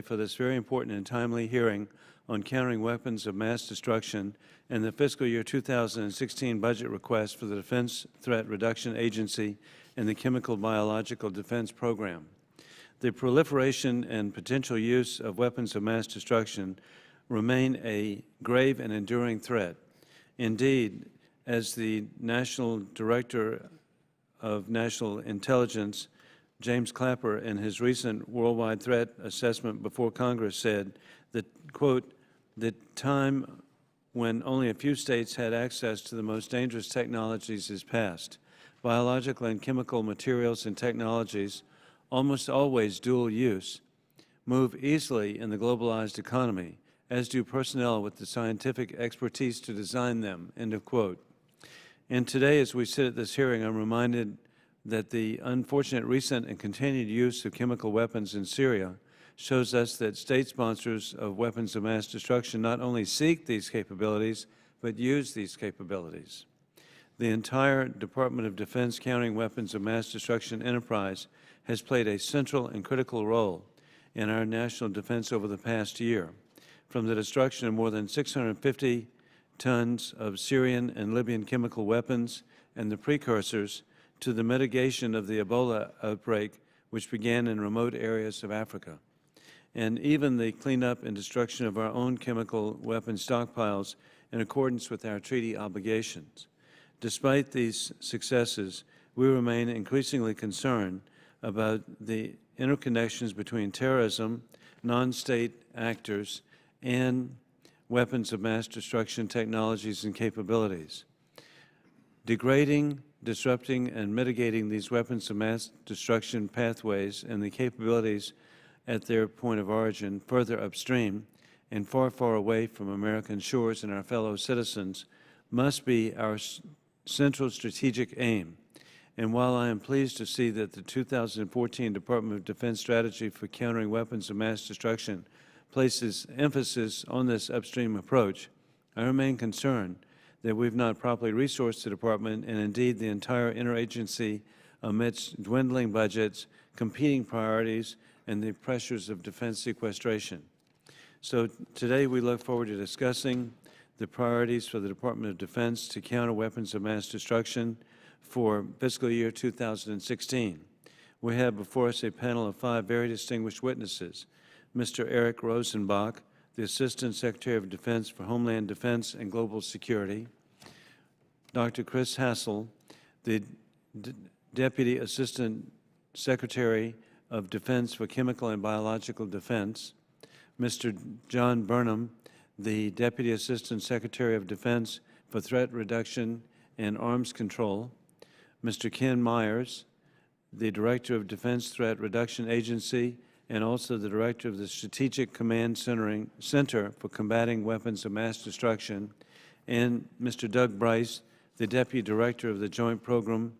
for this very important and timely hearing on countering weapons of mass destruction and the fiscal year 2016 budget request for the Defense Threat Reduction Agency and the Chemical Biological Defense Program. The proliferation and potential use of weapons of mass destruction remain a grave and enduring threat. Indeed, as the National Director of National Intelligence, James Clapper, in his recent worldwide threat assessment before Congress said that, quote, "The time when only a few states had access to the most dangerous technologies is past. Biological and chemical materials and technologies, almost always dual use, move easily in the globalized economy, as do personnel with the scientific expertise to design them," end of quote. And today, as we sit at this hearing, I'm reminded that the unfortunate recent and continued use of chemical weapons in Syria shows us that state sponsors of weapons of mass destruction not only seek these capabilities, but use these capabilities. The entire Department of Defense countering weapons of mass destruction enterprise has played a central and critical role in our national defense over the past year, from the destruction of more than 650 tons of Syrian and Libyan chemical weapons and the precursors to the mitigation of the Ebola outbreak, which began in remote areas of Africa, and even the cleanup and destruction of our own chemical weapon stockpiles in accordance with our treaty obligations. Despite these successes, we remain increasingly concerned about the interconnections between terrorism, non-state actors, and weapons of mass destruction technologies and capabilities. Degrading, disrupting, and mitigating these weapons of mass destruction pathways and the capabilities at their point of origin further upstream and far, far away from American shores and our fellow citizens must be our central strategic aim. And while I am pleased to see that the 2014 Department of Defense strategy for countering weapons of mass destruction places emphasis on this upstream approach, I remain concerned that we've not properly resourced the Department and indeed the entire interagency amidst dwindling budgets, competing priorities, and the pressures of defense sequestration. So today we look forward to discussing the priorities for the Department of Defense to counter weapons of mass destruction for fiscal year 2016. We have before us a panel of 5 very distinguished witnesses: Mr. Eric Rosenbach, the Assistant Secretary of Defense for Homeland Defense and Global Security; Dr. Chris Hassel, the Deputy Assistant Secretary of Defense for Chemical and Biological Defense; Mr. John Burnham, the Deputy Assistant Secretary of Defense for Threat Reduction and Arms Control; Mr. Ken Myers, the Director of Defense Threat Reduction Agency and also the Director of the Strategic Command Center for Combating Weapons of Mass Destruction; and Mr. Doug Bryce, the Deputy Director of the Joint Program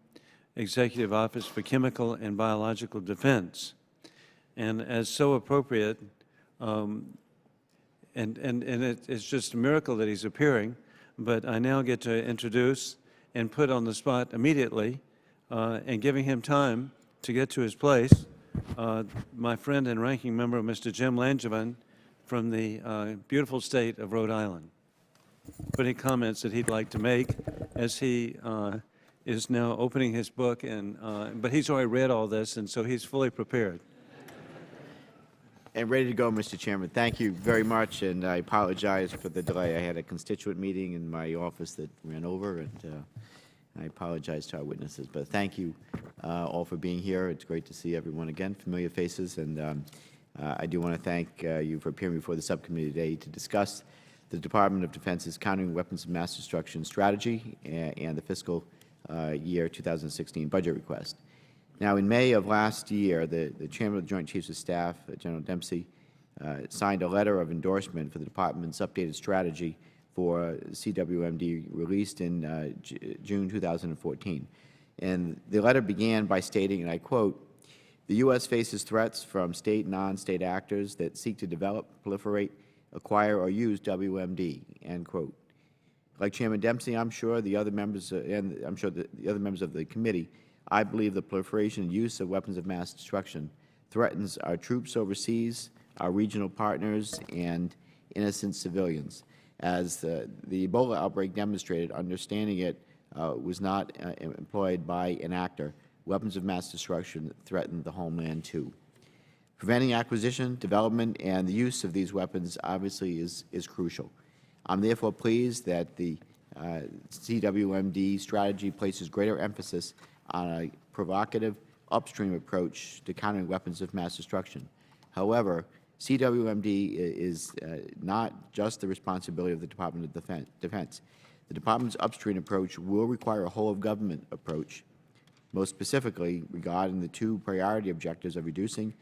Executive Office for Chemical and Biological Defense. And as so appropriate, it's just a miracle that he's appearing, but I now get to introduce and put on the spot immediately, and giving him time to get to his place, my friend and ranking member, Mr. Jim Langevin, from the beautiful state of Rhode Island. But any comments that he'd like to make as he is now opening his book, and but he's already read all this, and so he's fully prepared. And ready to go, Mr. Chairman. Thank you very much, and I apologize for the delay. I had a constituent meeting in my office that ran over, and I apologize to our witnesses. But thank you all for being here. It's great to see everyone again, familiar faces, and I do want to thank you for appearing before the subcommittee today to discuss the Department of Defense's countering weapons of mass destruction strategy and the fiscal year 2016 budget request. Now, in May of last year, the Chairman of the Joint Chiefs of Staff, General Dempsey, signed a letter of endorsement for the Department's updated strategy for CWMD released in June 2014. And the letter began by stating, and I quote, "The U.S. faces threats from state and non-state actors that seek to develop, proliferate, acquire, or use WMD," end quote. Like Chairman Dempsey, I'm sure the other members, and I'm sure the other members of the committee, I believe the proliferation and use of weapons of mass destruction threatens our troops overseas, our regional partners, and innocent civilians. As the Ebola outbreak demonstrated, understanding it was not employed by an actor. Weapons of mass destruction threatened the homeland too. Preventing acquisition, development, and the use of these weapons obviously is crucial. I'm therefore pleased that the CWMD strategy places greater emphasis on a provocative upstream approach to countering weapons of mass destruction. However, CWMD is not just the responsibility of the Department of Defense. The Department's upstream approach will require a whole-of-government approach, most specifically regarding the two priority objectives of reducing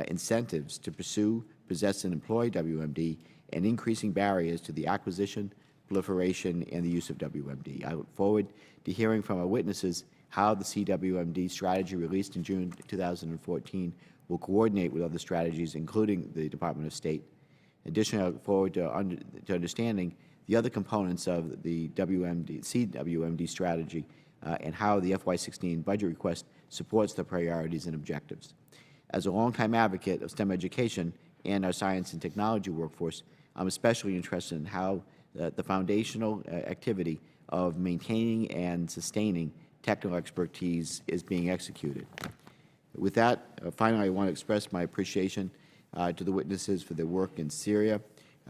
incentives to pursue, possess, and employ WMD, and increasing barriers to the acquisition, proliferation, and the use of WMD. I look forward to hearing from our witnesses how the CWMD strategy released in June 2014 will coordinate with other strategies, including the Department of State. Additionally, I look forward to understanding the other components of the CWMD strategy and how the FY16 budget request supports the priorities and objectives. As a longtime advocate of STEM education and our science and technology workforce, I'm especially interested in how the foundational activity of maintaining and sustaining technical expertise is being executed. With that, finally, I want to express my appreciation to the witnesses for their work in Syria,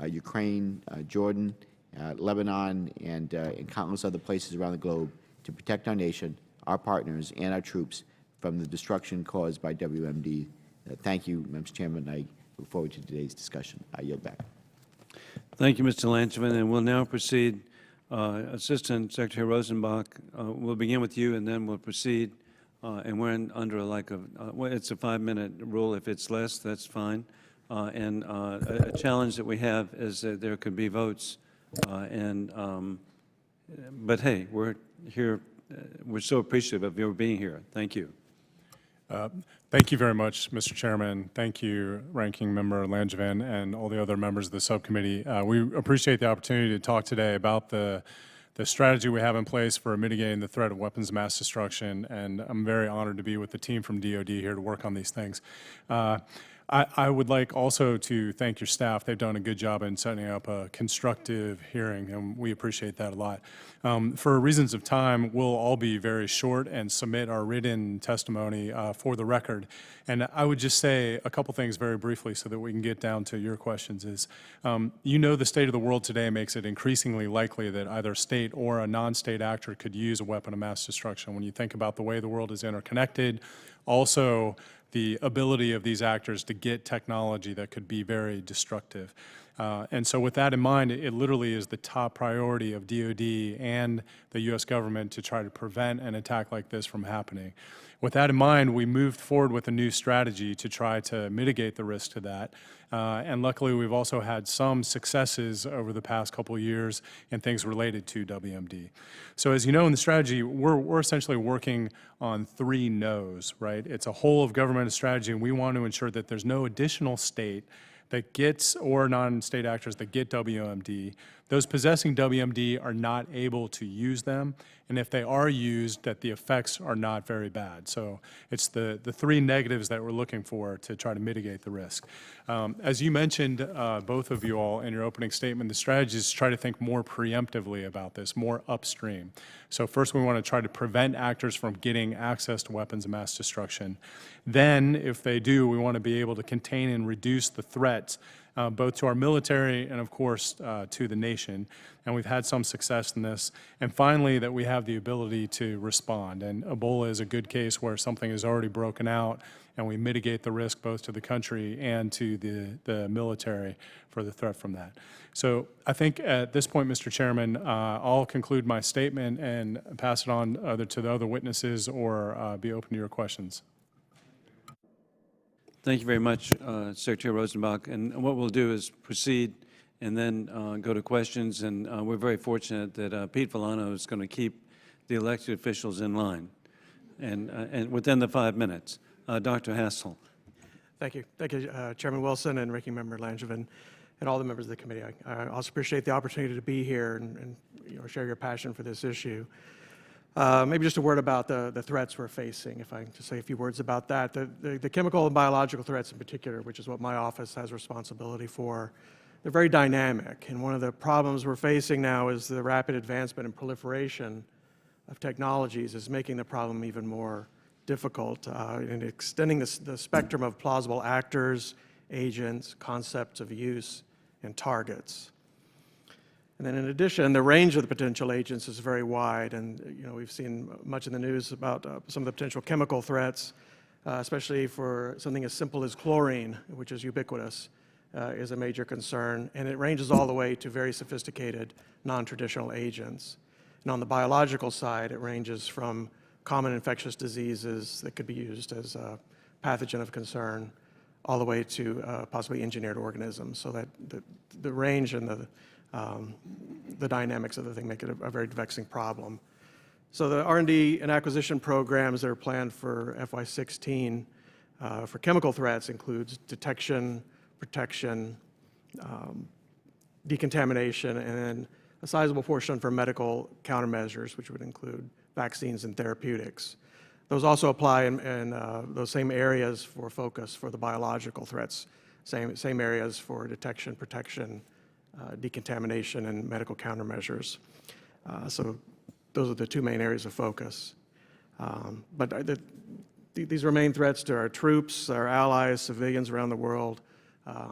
Ukraine, Jordan, Lebanon, and countless other places around the globe to protect our nation, our partners, and our troops from the destruction caused by WMD. Thank you, Mr. Chairman. I look forward to today's discussion. I yield back. Thank you, Mr. Langevin, and we'll now proceed. Assistant Secretary Rosenbach, we'll begin with you, and then we'll proceed. And we're under well, it's a 5-minute rule. If it's less, that's fine. And a challenge that we have is that there could be votes. But hey, we're here. We're so appreciative of your being here. Thank you. Thank you very much, Mr. Chairman. Thank you, Ranking Member Langevin, and all the other members of the subcommittee. We appreciate the opportunity to talk today about the strategy we have in place for mitigating the threat of weapons of mass destruction, and I'm very honored to be with the team from DoD here to work on these things. I would like also to thank your staff. They've done a good job in setting up a constructive hearing, and we appreciate that a lot. For reasons of time, we'll all be very short and submit our written testimony for the record. And I would just say a couple things very briefly so that we can get down to your questions is, you know, the state of the world today makes it increasingly likely that either state or a non-state actor could use a weapon of mass destruction. When you think about the way the world is interconnected, also the ability of these actors to get technology that could be very destructive. And so with that in mind, it literally is the top priority of DoD and the U.S. government to try to prevent an attack like this from happening. With that in mind, we moved forward with a new strategy to try to mitigate the risk to that. And luckily, we've also had some successes over the past couple of years in things related to WMD. So as you know, in the strategy, we're essentially working on 3 no's, right? It's a whole of government strategy, and we want to ensure that there's no additional state that gets, or non-state actors that get WMD. Those possessing WMD are not able to use them, and if they are used, that the effects are not very bad. So it's the 3 negatives that we're looking for to try to mitigate the risk. As you mentioned, both of you all in your opening statement, the strategy is to try to think more preemptively about this, more upstream. So first we want to try to prevent actors from getting access to weapons of mass destruction. Then, if they do, we want to be able to contain and reduce the threats both to our military and, of course, to the nation. And we've had some success in this. And finally, that we have the ability to respond. And Ebola is a good case where something is already broken out, and we mitigate the risk both to the country and to the military for the threat from that. So I think at this point, Mr. Chairman, I'll conclude my statement and pass it on either to the other witnesses or be open to your questions. Thank you very much, Secretary Rosenbach. And what we'll do is proceed and then go to questions. And we're very fortunate that Pete Villano is going to keep the elected officials in line and within the 5 minutes. Dr. Hassel. Thank you. Thank you, Chairman Wilson and Ranking Member Langevin and all the members of the committee. I also appreciate the opportunity to be here and share your passion for this issue. Maybe just a word about the threats we're facing, if I can just say a few words about that. The chemical and biological threats in particular, which is what my office has responsibility for, they're very dynamic. And one of the problems we're facing now is the rapid advancement and proliferation of technologies is making the problem even more difficult and extending the spectrum of plausible actors, agents, concepts of use, and targets. And then in addition, the range of the potential agents is very wide, and we've seen much in the news about some of the potential chemical threats, especially for something as simple as chlorine, which is ubiquitous, is a major concern, and it ranges all the way to very sophisticated non-traditional agents. And on the biological side, it ranges from common infectious diseases that could be used as a pathogen of concern, all the way to possibly engineered organisms, so that the range and the dynamics of the thing make it a very vexing problem. So the R&D and acquisition programs that are planned for FY16 for chemical threats includes detection, protection, decontamination, and then a sizable portion for medical countermeasures, which would include vaccines and therapeutics. Those also apply in those same areas for focus for the biological threats, same areas for detection, protection, decontamination, and medical countermeasures. So those are the two main areas of focus. But these remain threats to our troops, our allies, civilians around the world.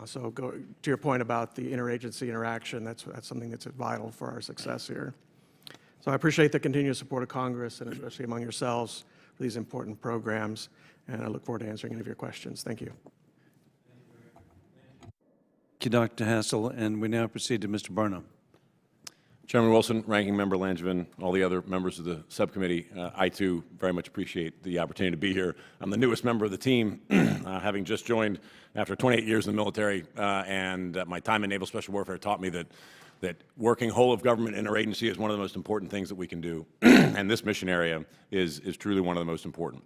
So go to your point about the interagency interaction, that's something that's vital for our success here. So I appreciate the continued support of Congress, and especially among yourselves, for these important programs, and I look forward to answering any of your questions. Thank you. Thank you, Dr. Hassel, and we now proceed to Mr. Burnham. Chairman Wilson, Ranking Member Langevin, all the other members of the subcommittee, I too very much appreciate the opportunity to be here. I'm the newest member of the team, having just joined after 28 years in the military, and my time in Naval Special Warfare taught me that working whole of government interagency is one of the most important things that we can do, and this mission area is truly one of the most important.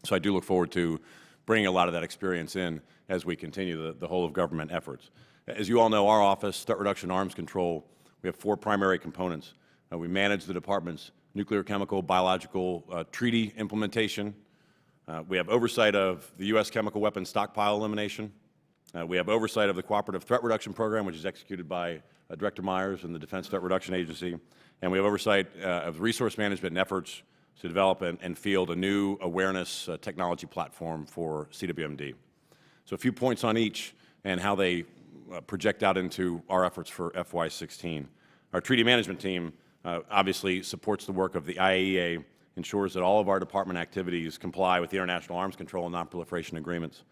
So I do look forward to bringing a lot of that experience in as we continue the whole of government efforts. As you all know, our office, Threat Reduction Arms Control, we have four primary components. We manage the department's nuclear, chemical, biological treaty implementation. We have oversight of the U.S. chemical weapons stockpile elimination. We have oversight of the Cooperative Threat Reduction Program, which is executed by Director Myers and the Defense Threat Reduction Agency. And we have oversight of the resource management and efforts to develop and field a new awareness technology platform for CWMD. So a few points on each and how they project out into our efforts for FY16. Our treaty management team obviously supports the work of the IAEA, ensures that all of our department activities comply with the International Arms Control and Non-Proliferation Agreements.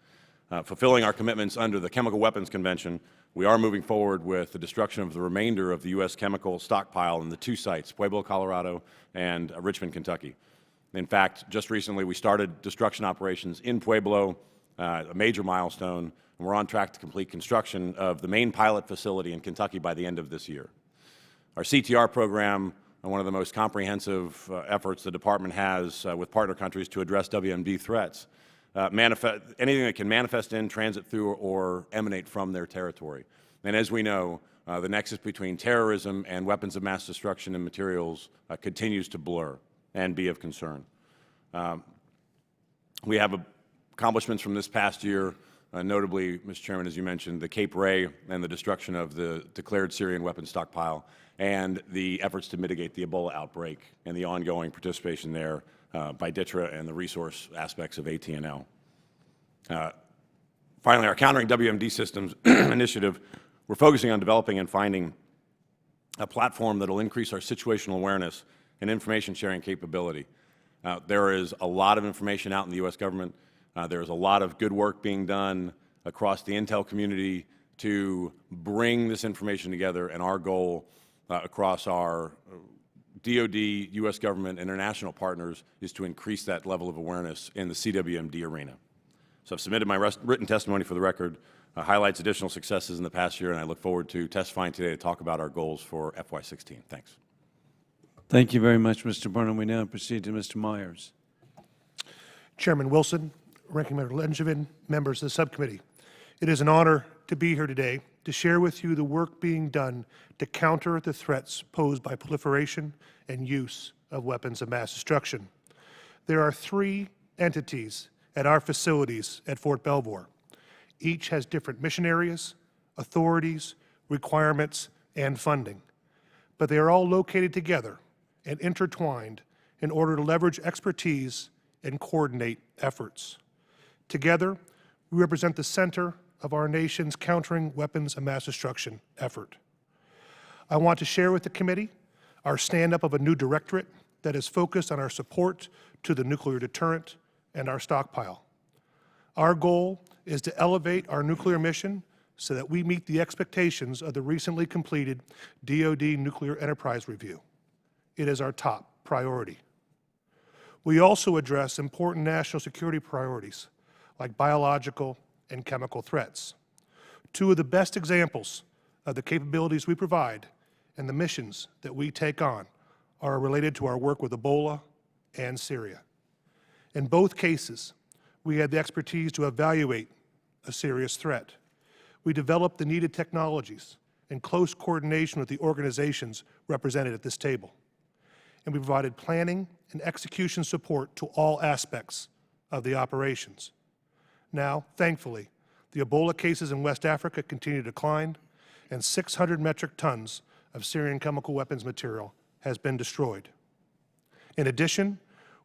Fulfilling our commitments under the Chemical Weapons Convention, we are moving forward with the destruction of the remainder of the U.S. chemical stockpile in the two sites, Pueblo, Colorado, and Richmond, Kentucky. In fact, just recently we started destruction operations in Pueblo, a major milestone, and we're on track to complete construction of the main pilot facility in Kentucky by the end of this year. Our CTR program, one of the most comprehensive efforts the department has with partner countries to address WMD threats, anything that can manifest in, transit through, or emanate from their territory. And as we know, the nexus between terrorism and weapons of mass destruction and materials continues to blur and be of concern. We have accomplishments from this past year, notably, Mr. Chairman, as you mentioned, the Cape Ray and the destruction of the declared Syrian weapons stockpile, and the efforts to mitigate the Ebola outbreak and the ongoing participation there by DITRA and the resource aspects of AT&L. Finally, our Countering WMD Systems initiative, we're focusing on developing and finding a platform that will increase our situational awareness and information sharing capability. There is a lot of information out in the U.S. government. There is a lot of good work being done across the intel community to bring this information together, and our goal across our DoD, U.S. government, international partners is to increase that level of awareness in the CWMD arena. So I've submitted my written testimony for the record, highlights additional successes in the past year, and I look forward to testifying today to talk about our goals for FY16. Thanks. Thank you very much, Mr. Burnham. We now proceed to Mr. Myers. Chairman Wilson, Ranking Member Langevin, members of the subcommittee. It is an honor to be here today to share with you the work being done to counter the threats posed by proliferation and use of weapons of mass destruction. There are 3 entities at our facilities at Fort Belvoir. Each has different mission areas, authorities, requirements, and funding. But they are all located together and intertwined in order to leverage expertise and coordinate efforts. Together, we represent the center of our nation's countering weapons of mass destruction effort. I want to share with the committee our stand-up of a new directorate that is focused on our support to the nuclear deterrent and our stockpile. Our goal is to elevate our nuclear mission so that we meet the expectations of the recently completed DoD Nuclear Enterprise Review. It is our top priority. We also address important national security priorities like biological and chemical threats. 2 of the best examples of the capabilities we provide and the missions that we take on are related to our work with Ebola and Syria. In both cases, we had the expertise to evaluate a serious threat. We developed the needed technologies in close coordination with the organizations represented at this table. And we provided planning and execution support to all aspects of the operations. Now, thankfully, the Ebola cases in West Africa continue to decline, and 600 metric tons of Syrian chemical weapons material has been destroyed. In addition,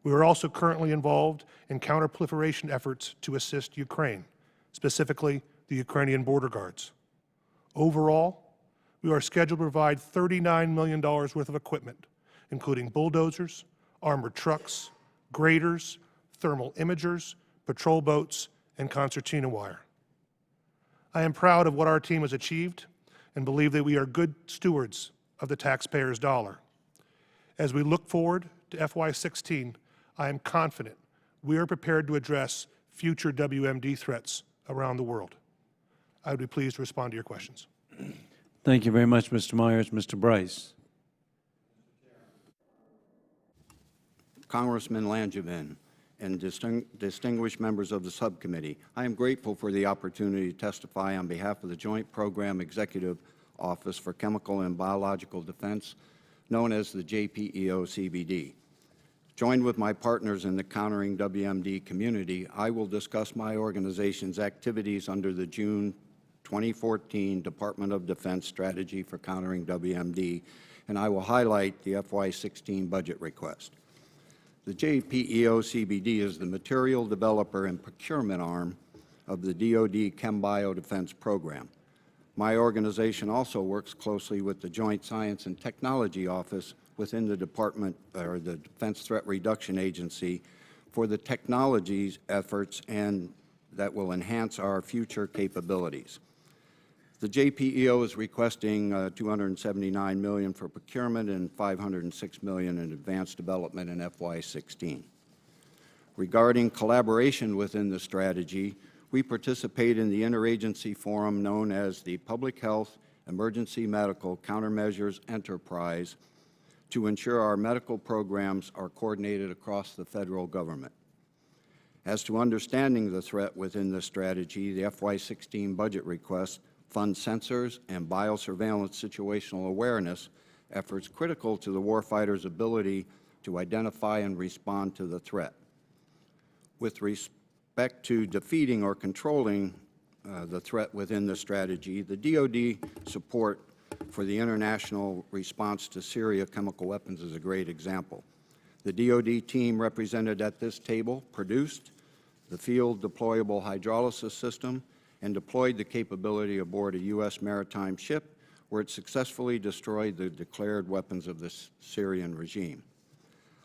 we are also currently involved in counterproliferation efforts to assist Ukraine, specifically the Ukrainian border guards. Overall, we are scheduled to provide $39 million worth of equipment, including bulldozers, armored trucks, graders, thermal imagers, patrol boats, and concertina wire. I am proud of what our team has achieved and believe that we are good stewards of the taxpayer's dollar. As we look forward to FY16, I am confident we are prepared to address future WMD threats around the world. I would be pleased to respond to your questions. Thank you very much, Mr. Myers. Mr. Bryce. Congressman Langevin and distinguished members of the subcommittee, I am grateful for the opportunity to testify on behalf of the Joint Program Executive Office for Chemical and Biological Defense, known as the JPEO-CBD. Joined with my partners in the Countering WMD community, I will discuss my organization's activities under the June 2014 Department of Defense Strategy for Countering WMD, and I will highlight the FY16 budget request. The JPEO-CBD is the material developer and procurement arm of the DoD ChemBio Defense Program. My organization also works closely with the Joint Science and Technology Office within the Department, or the Defense Threat Reduction Agency, for the technologies efforts and that will enhance our future capabilities. The JPEO is requesting $279 million for procurement and $506 million in advanced development in FY16. Regarding collaboration within the strategy, we participate in the interagency forum known as the Public Health Emergency Medical Countermeasures Enterprise to ensure our medical programs are coordinated across the federal government. As to understanding the threat within the strategy, the FY16 budget request fund sensors and biosurveillance situational awareness efforts critical to the warfighter's ability to identify and respond to the threat. With respect to defeating or controlling the threat within the strategy, the DoD support for the international response to Syria chemical weapons is a great example. The DoD team represented at this table produced the field deployable hydrolysis system and deployed the capability aboard a U.S. maritime ship where it successfully destroyed the declared weapons of the Syrian regime.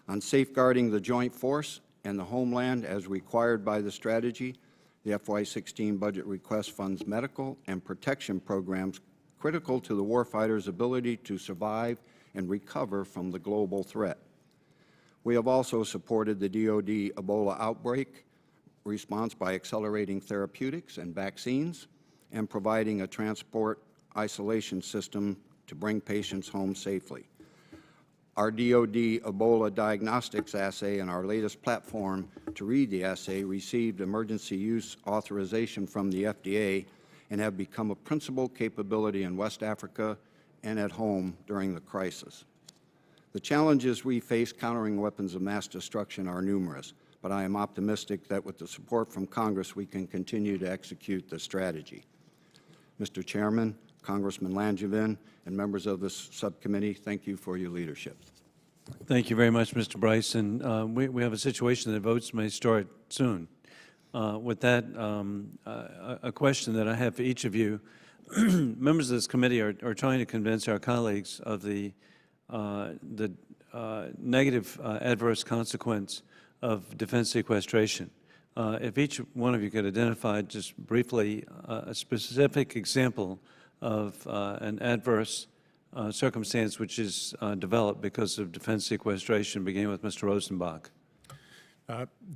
On safeguarding the joint force and the homeland as required by the strategy, the FY16 budget request funds medical and protection programs critical to the warfighter's ability to survive and recover from the global threat. We have also supported the DoD Ebola outbreak response by accelerating therapeutics and vaccines and providing a transport isolation system to bring patients home safely. Our DoD Ebola diagnostics assay and our latest platform to read the assay received emergency use authorization from the FDA and have become a principal capability in West Africa and at home during the crisis. The challenges we face countering weapons of mass destruction are numerous, but I am optimistic that with the support from Congress, we can continue to execute the strategy. Mr. Chairman, Congressman Langevin, and members of this subcommittee, thank you for your leadership. Thank you very much, Mr. Bryce. And we have a situation that votes may start soon. With that, a question that I have for each of you. Members of this committee are trying to convince our colleagues of the negative adverse consequence of defense sequestration. If each one of you could identify just briefly a specific example of an adverse circumstance which is developed because of defense sequestration, beginning with Mr. Rosenbach.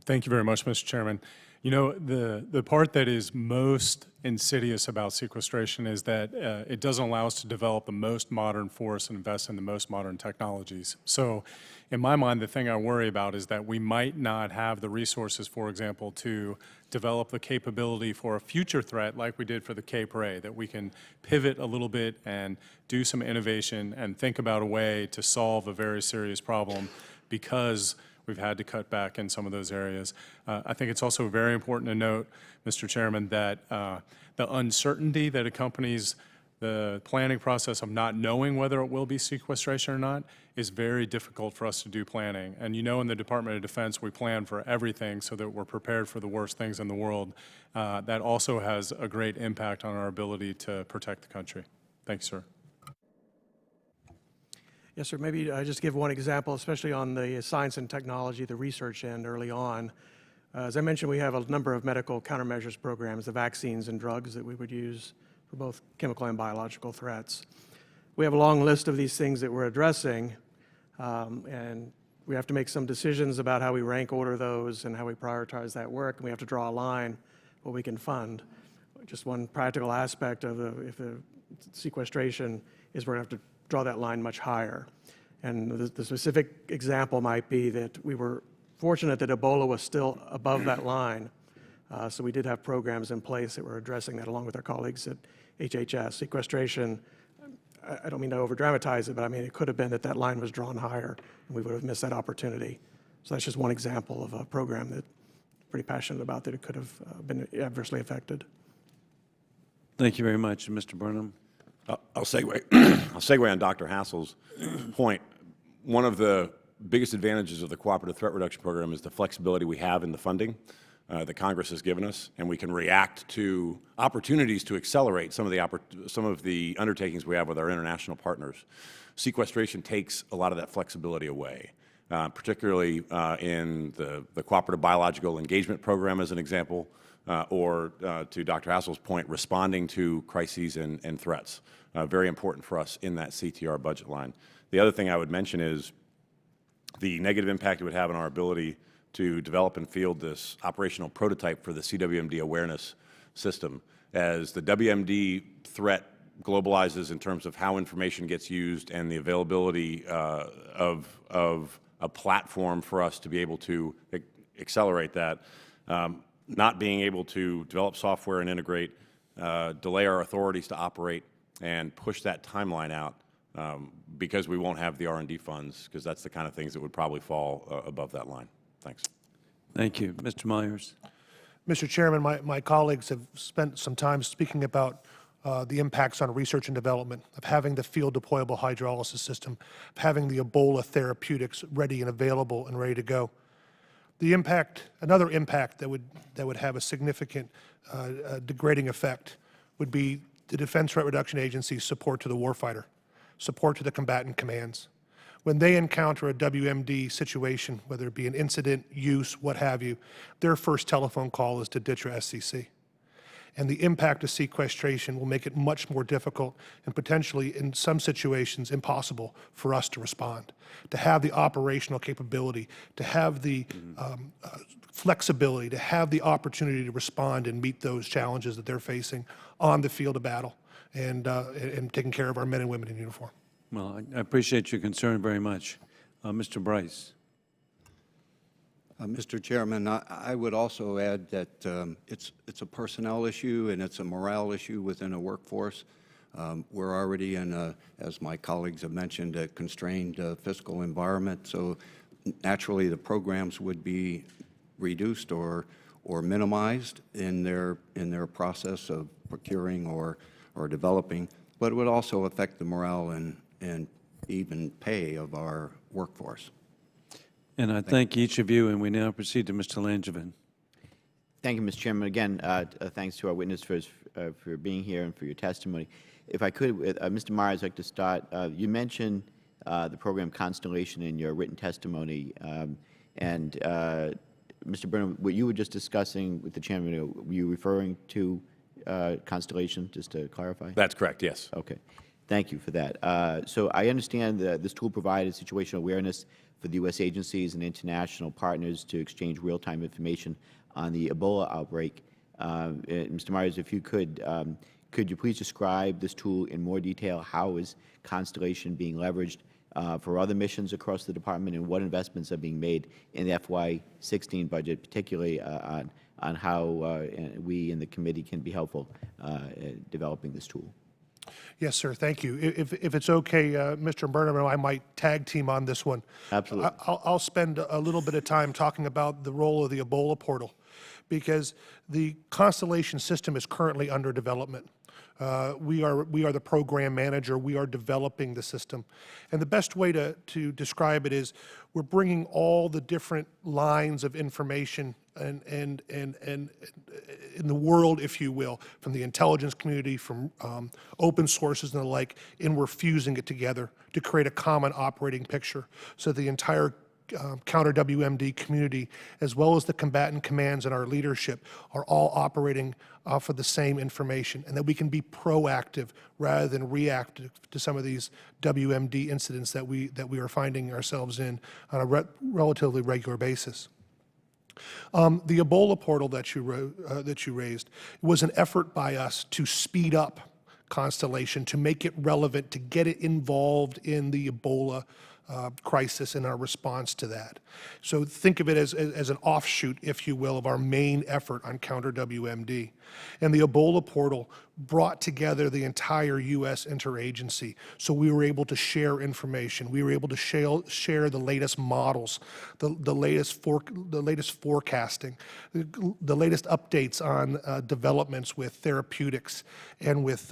Thank you very much, Mr. Chairman. You know, the part that is most insidious about sequestration is that it doesn't allow us to develop the most modern force and invest in the most modern technologies. So in my mind, the thing I worry about is that we might not have the resources, for example, to develop the capability for a future threat like we did for the Cape Ray, that we can pivot a little bit and do some innovation and think about a way to solve a very serious problem because we've had to cut back in some of those areas. I think it's also very important to note, Mr. Chairman, that the uncertainty that accompanies the planning process of not knowing whether it will be sequestration or not is very difficult for us to do planning. And you know, in the Department of Defense, we plan for everything so that we're prepared for the worst things in the world. That also has a great impact on our ability to protect the country. Thanks, sir. Yes, sir. Maybe I just give one example, especially on the science and technology, the research end early on. As I mentioned, we have a number of medical countermeasures programs, the vaccines and drugs that we would use for both chemical and biological threats. We have a long list of these things that we're addressing, and we have to make some decisions about how we rank order those and how we prioritize that work, and we have to draw a line what we can fund. Just one practical aspect of if the sequestration is we're going to have to draw that line much higher. And the specific example might be that we were fortunate that Ebola was still above that line. So we did have programs in place that were addressing that along with our colleagues at HHS. Sequestration, I don't mean to over-dramatize it, but I mean it could have been that that line was drawn higher and we would have missed that opportunity. So that's just one example of a program that I'm pretty passionate about that it could have been adversely affected. Thank you very much. Mr. Burnham. I'll segue on Dr. Hassel's point. One of the biggest advantages of the Cooperative Threat Reduction Program is the flexibility we have in the funding that Congress has given us, and we can react to opportunities to accelerate some of the undertakings we have with our international partners. Sequestration takes a lot of that flexibility away, particularly in the Cooperative Biological Engagement Program as an example, or to Dr. Hassel's point, responding to crises and threats. Very important for us in that CTR budget line. The other thing I would mention is the negative impact it would have on our ability to develop and field this operational prototype for the CWMD awareness system. As the WMD threat globalizes in terms of how information gets used and the availability of a platform for us to be able to accelerate that, not being able to develop software and integrate, delay our authorities to operate, and push that timeline out because we won't have the R&D funds, because that's the kind of things that would probably fall above that line. Thanks. Thank you. Mr. Myers. Mr. Chairman, my colleagues have spent some time speaking about the impacts on research and development, of having the field deployable hydrolysis system, of having the Ebola therapeutics ready and available and ready to go. The impact, another impact that would have a significant degrading effect would be the Defense Threat Reduction Agency's support to the warfighter, support to the combatant commands. When they encounter a WMD situation, whether it be an incident, use, what have you, their first telephone call is to ditch your SCC. And the impact of sequestration will make it much more difficult and potentially, in some situations, impossible for us to respond. To have the operational capability, to have the flexibility, to have the opportunity to respond and meet those challenges that they're facing on the field of battle and taking care of our men and women in uniform. Well, I appreciate your concern very much. Mr. Bryce. Mr. Chairman, I would also add that it's a personnel issue and it's a morale issue within a workforce. We're already in, as my colleagues have mentioned, a constrained fiscal environment, so naturally the programs would be reduced or minimized in their process of procuring or developing, but it would also affect the morale and even pay of our workforce. And I thank each of you, and we now proceed to Mr. Langevin. Thank you, Mr. Chairman. Again, thanks to our witness for being here and for your testimony. If I could, Mr. Myers, I'd like to start. You mentioned the program Constellation in your written testimony, and Mr. Burnham, what you were just discussing with the chairman, were you referring to Constellation, just to clarify? That's correct, yes. Okay. Thank you for that. So I understand that this tool provided situational awareness for the U.S. agencies and international partners to exchange real-time information on the Ebola outbreak. Mr. Myers, if you could you please describe this tool in more detail? How is Constellation being leveraged for other missions across the department, and what investments are being made in the FY16 budget, particularly on how we in the committee can be helpful in developing this tool? Yes, sir. Thank you. If it's okay, Mr. Burnham, I might tag team on this one. Absolutely. I'll spend a little bit of time talking about the role of the Ebola portal, because the Constellation system is currently under development. We are the program manager. We are developing the system. And the best way to describe it is we're bringing all the different lines of information and in the world, if you will, from the intelligence community, from open sources and the like, and we're fusing it together to create a common operating picture so the entire counter WMD community, as well as the combatant commands and our leadership, are all operating off of the same information, and that we can be proactive rather than reactive to some of these WMD incidents that we are finding ourselves in on a relatively regular basis. The Ebola portal that you raised was an effort by us to speed up Constellation, to make it relevant, to get it involved in the Ebola crisis and our response to that. So think of it as an offshoot, if you will, of our main effort on counter WMD. And the Ebola portal brought together the entire U.S. interagency, so we were able to share information. We were able to share the latest models, the latest forecasting, the latest updates on developments with therapeutics and with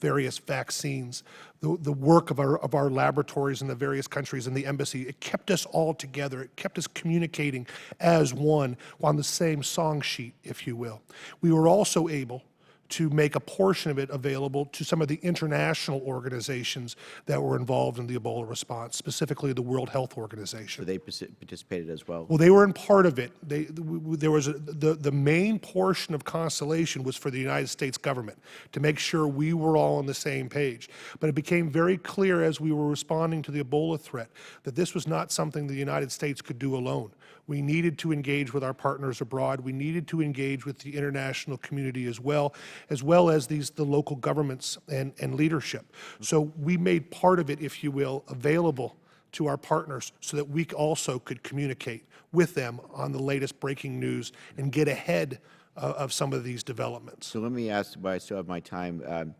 various vaccines. The work of our laboratories in the various countries and the embassy, it kept us all together. It kept us communicating as one on the same song sheet, if you will. We were also able to make a portion of it available to some of the international organizations that were involved in the Ebola response, specifically the World Health Organization. So they participated as well? Well, they were in part of it. There was the main portion of Constellation was for the United States government, to make sure we were all on the same page. But it became very clear as we were responding to the Ebola threat that this was not something the United States could do alone. We needed to engage with our partners abroad. We needed to engage with the international community as well as the local governments and leadership. So we made part of it, if you will, available to our partners so that we also could communicate with them on the latest breaking news and get ahead of some of these developments. So let me ask, while I still have my time,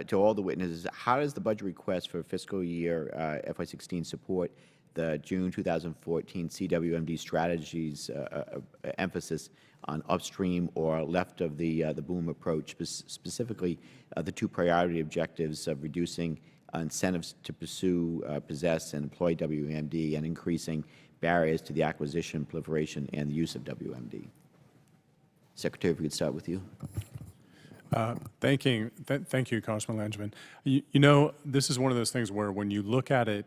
to all the witnesses, how does the budget request for fiscal year FY16 support the June 2014 CWMD strategies emphasis on upstream or left of the boom approach, specifically the two priority objectives of reducing incentives to pursue, possess, and employ WMD, and increasing barriers to the acquisition, proliferation, and the use of WMD? Secretary, if we could start with you. Thank you, Congressman Langevin. You know, this is one of those things where when you look at it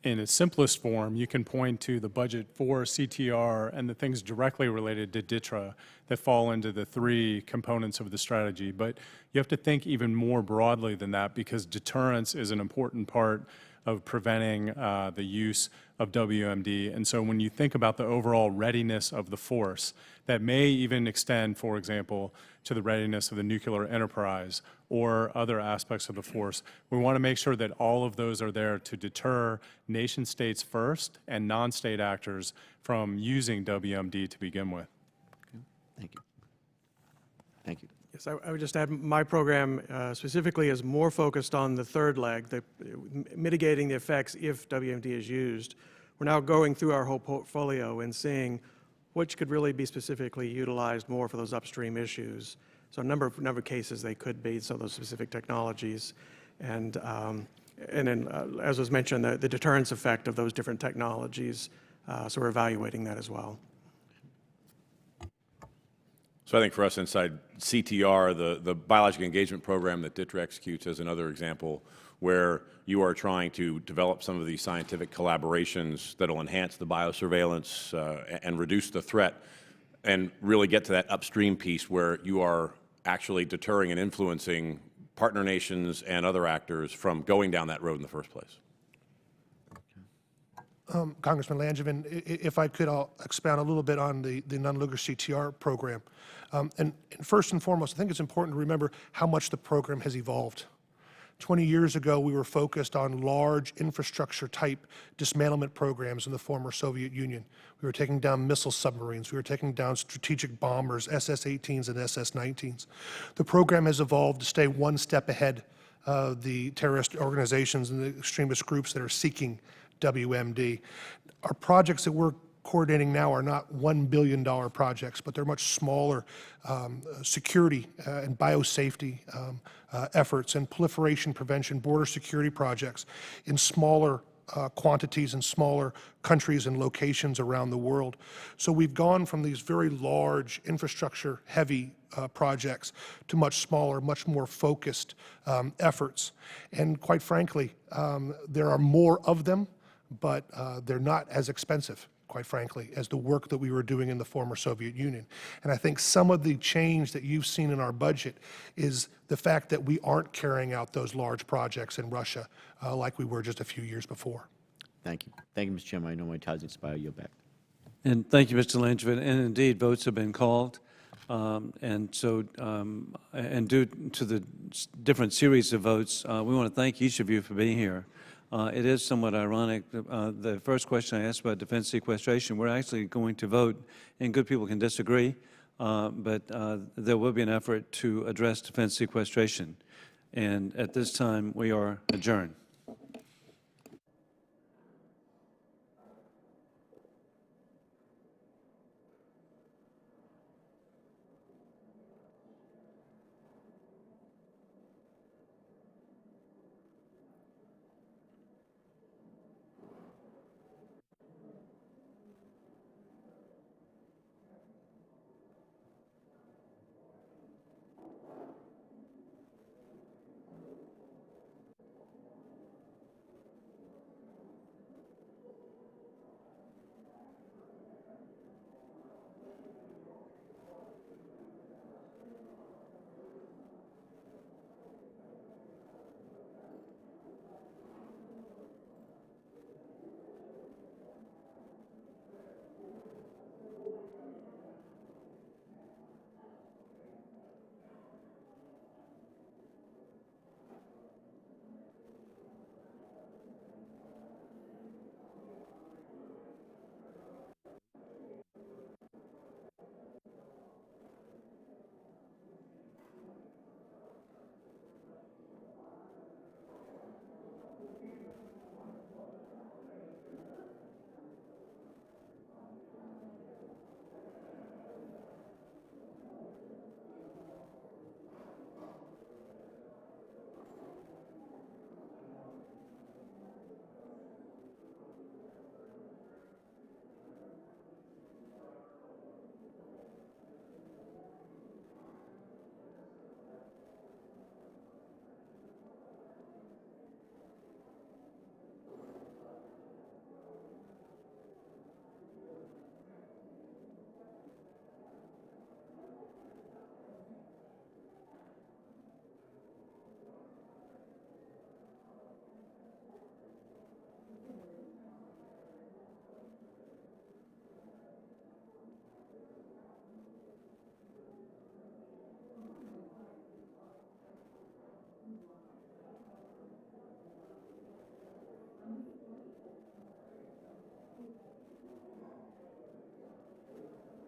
in its simplest form, you can point to the budget for CTR and the things directly related to DITRA that fall into the three components of the strategy. But you have to think even more broadly than that, because deterrence is an important part of preventing the use of WMD. And so when you think about the overall readiness of the force, that may even extend, for example, to the readiness of the nuclear enterprise or other aspects of the force, we want to make sure that all of those are there to deter nation states first and non-state actors from using WMD to begin with. Thank you. Thank you. Yes, I would just add my program specifically is more focused on the third leg, mitigating the effects if WMD is used. We're now going through our whole portfolio and seeing which could really be specifically utilized more for those upstream issues. So a number of cases they could be, some of those specific technologies. And then, as was mentioned, the deterrence effect of those different technologies. So we're evaluating that as well. So I think for us inside CTR, the biological engagement program that DITRA executes is another example where you are trying to develop some of these scientific collaborations that will enhance the biosurveillance and reduce the threat and really get to that upstream piece where you are actually deterring and influencing partner nations and other actors from going down that road in the first place. Congressman Langevin, if I could, I'll expound a little bit on the non-Luger CTR program. And first and foremost, I think it's important to remember how much the program has evolved. 20 years ago, we were focused on large infrastructure-type dismantlement programs in the former Soviet Union. We were taking down missile submarines. We were taking down strategic bombers, SS-18s and SS-19s. The program has evolved to stay one step ahead of the terrorist organizations and the extremist groups that are seeking WMD. Our projects that we're coordinating now are not $1 billion projects, but they're much smaller security and biosafety efforts and proliferation prevention, border security projects in smaller quantities in smaller countries and locations around the world. So we've gone from these very large infrastructure-heavy projects to much smaller, much more focused efforts. And quite frankly, there are more of them, but they're not as expensive, quite frankly, as the work that we were doing in the former Soviet Union. And I think some of the change that you've seen in our budget is the fact that we aren't carrying out those large projects in Russia like we were just a few years before. Thank you. Thank you, Mr. Chairman. I know my time's expired. You're back. And thank you, Mr. Langevin. And indeed, votes have been called. And due to the different series of votes, we want to thank each of you for being here. It is somewhat ironic. The first question I asked about defense sequestration, we're actually going to vote, and good people can disagree, but there will be an effort to address defense sequestration. And at this time, we are adjourned.